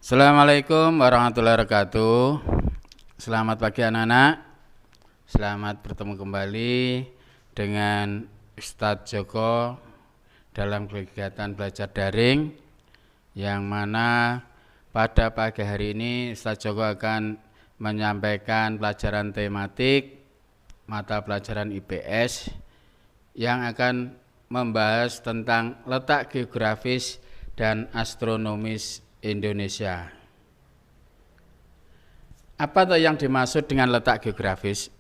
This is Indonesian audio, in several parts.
Assalamualaikum warahmatullahi wabarakatuh. Selamat pagi anak-anak. Selamat bertemu kembali dengan Ustadz Joko dalam kegiatan belajar daring, yang mana pada pagi hari ini Ustadz Joko akan menyampaikan pelajaran tematik mata pelajaran IPS yang akan membahas tentang letak geografis dan astronomis Indonesia. Apa yang dimaksud dengan letak geografis?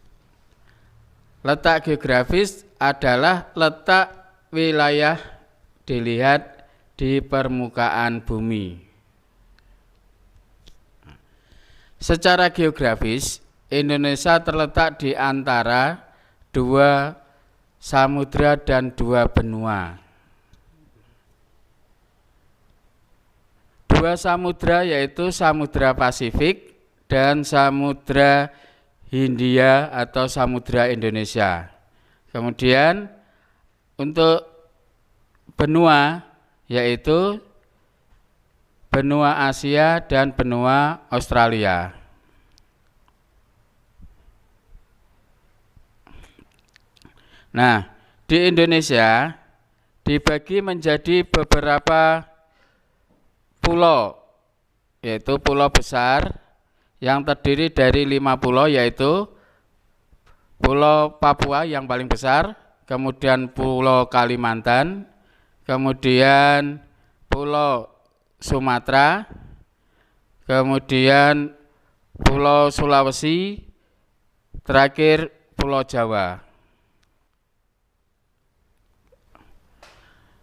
Letak geografis adalah letak wilayah dilihat di permukaan bumi. Secara geografis, Indonesia terletak di antara dua samudra dan dua benua. Dua samudra yaitu Samudra Pasifik dan Samudra Hindia atau Samudra Indonesia. Kemudian untuk benua yaitu benua Asia dan benua Australia. Nah, di Indonesia dibagi menjadi beberapa pulau, yaitu pulau besar yang terdiri dari 5 pulau, yaitu Pulau Papua yang paling besar, kemudian Pulau Kalimantan, kemudian Pulau Sumatera, kemudian Pulau Sulawesi, terakhir Pulau Jawa.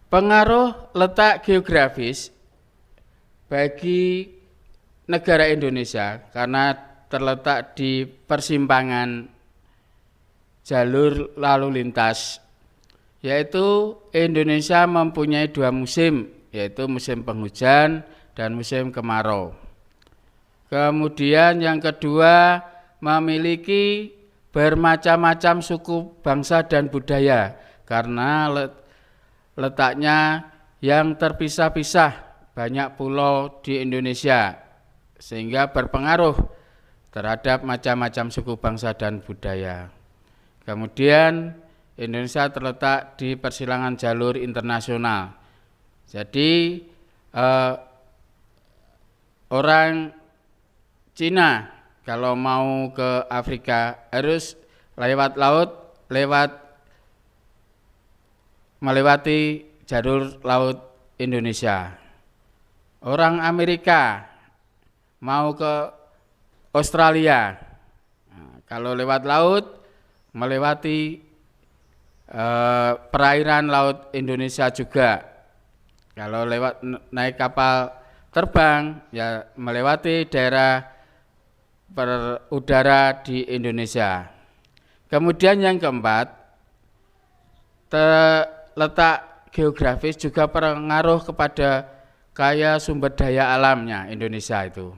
Pengaruh letak geografis bagi negara Indonesia karena terletak di persimpangan jalur lalu lintas, yaitu Indonesia mempunyai 2 musim, yaitu musim penghujan dan musim kemarau. Kemudian yang kedua, memiliki bermacam-macam suku, bangsa dan budaya karena letaknya yang terpisah-pisah, banyak pulau di Indonesia, sehingga berpengaruh terhadap macam-macam suku, bangsa dan budaya. Kemudian Indonesia terletak di persilangan jalur internasional. Jadi orang Cina kalau mau ke Afrika harus lewat laut, melewati jalur laut Indonesia. Orang Amerika mau ke Australia, kalau lewat laut melewati perairan laut Indonesia juga. Kalau lewat naik kapal terbang ya melewati daerah udara di Indonesia. Kemudian yang keempat, letak geografis juga berpengaruh kepada kaya sumber daya alamnya Indonesia itu.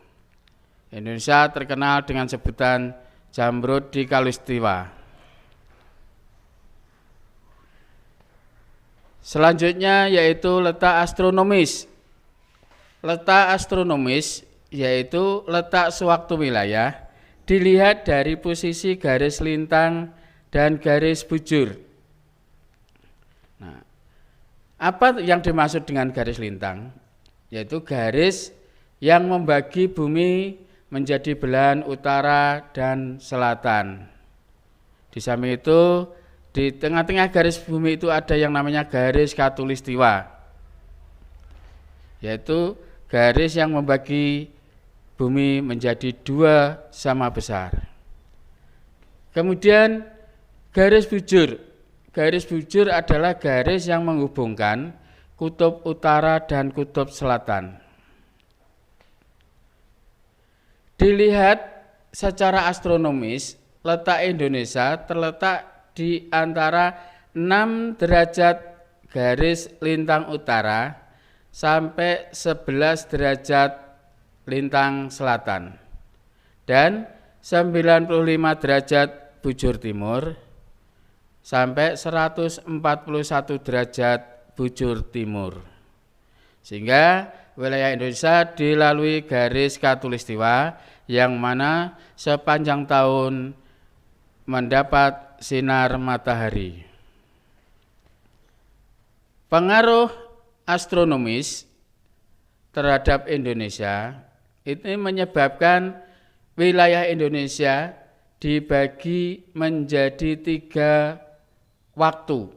Indonesia terkenal dengan sebutan Zamrud di Kalistiwa. Selanjutnya yaitu letak astronomis. Letak astronomis yaitu letak sewaktu wilayah dilihat dari posisi garis lintang dan garis bujur. Nah, apa yang dimaksud dengan garis lintang? Yaitu garis yang membagi bumi menjadi belahan utara dan selatan. Di samping itu, di tengah-tengah garis bumi itu ada yang namanya garis khatulistiwa, yaitu garis yang membagi bumi menjadi 2 sama besar. Kemudian garis bujur. Garis bujur adalah garis yang menghubungkan kutub utara dan kutub selatan. Dilihat secara astronomis, letak Indonesia terletak di antara 6 derajat garis lintang utara sampai 11 derajat lintang selatan dan 95 derajat bujur timur sampai 141 derajat bujur timur. Sehingga wilayah Indonesia dilalui garis khatulistiwa yang mana sepanjang tahun mendapat sinar matahari. Pengaruh astronomis terhadap Indonesia ini menyebabkan wilayah Indonesia dibagi menjadi 3 waktu.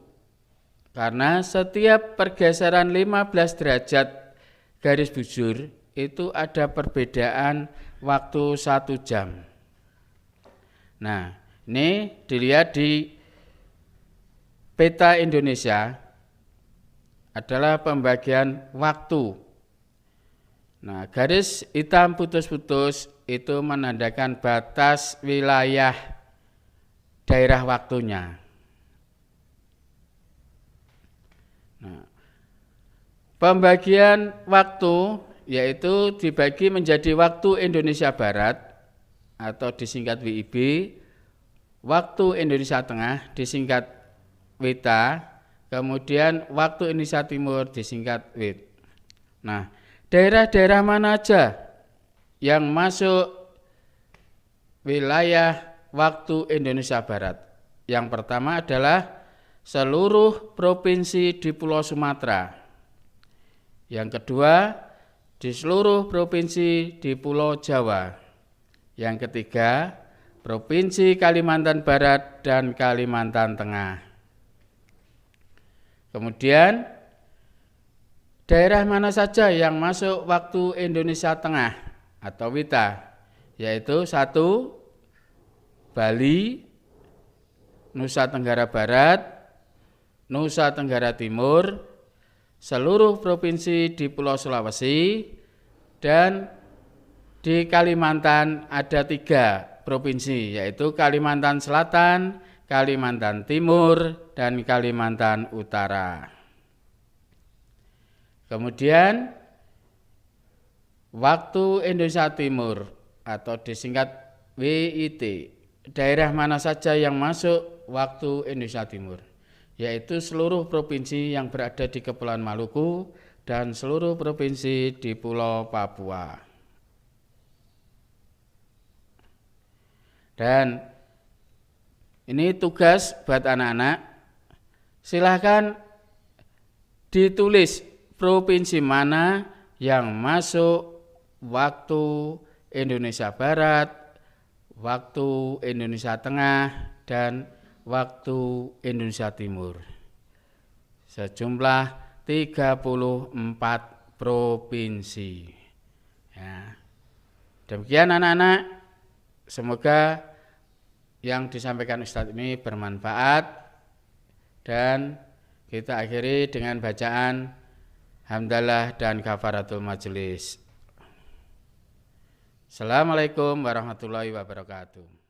Karena setiap pergeseran 15 derajat garis bujur itu ada perbedaan waktu 1 jam. Nah, ini dilihat di peta Indonesia adalah pembagian waktu. Nah, garis hitam putus-putus itu menandakan batas wilayah daerah waktunya. Nah, pembagian waktu yaitu dibagi menjadi waktu Indonesia Barat atau disingkat WIB, waktu Indonesia Tengah disingkat WITA, kemudian waktu Indonesia Timur disingkat WIT. Nah, daerah-daerah mana aja yang masuk wilayah waktu Indonesia Barat? Yang pertama adalah seluruh provinsi di Pulau Sumatera. Yang kedua, di seluruh provinsi di Pulau Jawa. Yang ketiga, Provinsi Kalimantan Barat dan Kalimantan Tengah. Kemudian, daerah mana saja yang masuk waktu Indonesia Tengah atau WITA? Yaitu 1, Bali, Nusa Tenggara Barat, Nusa Tenggara Timur, seluruh provinsi di Pulau Sulawesi, dan di Kalimantan ada 3 provinsi, yaitu Kalimantan Selatan, Kalimantan Timur, dan Kalimantan Utara. Kemudian waktu Indonesia Timur atau disingkat WIT, daerah mana saja yang masuk waktu Indonesia Timur? Yaitu seluruh provinsi yang berada di Kepulauan Maluku dan seluruh provinsi di Pulau Papua. Dan ini tugas buat anak-anak, silahkan ditulis provinsi mana yang masuk waktu Indonesia Barat, waktu Indonesia Tengah, dan waktu Indonesia Timur. Sejumlah 34 provinsi. Ya. Demikian anak-anak, semoga yang disampaikan Ustadz ini bermanfaat, dan kita akhiri dengan bacaan hamdalah dan kafaratul majelis. Assalamualaikum warahmatullahi wabarakatuh.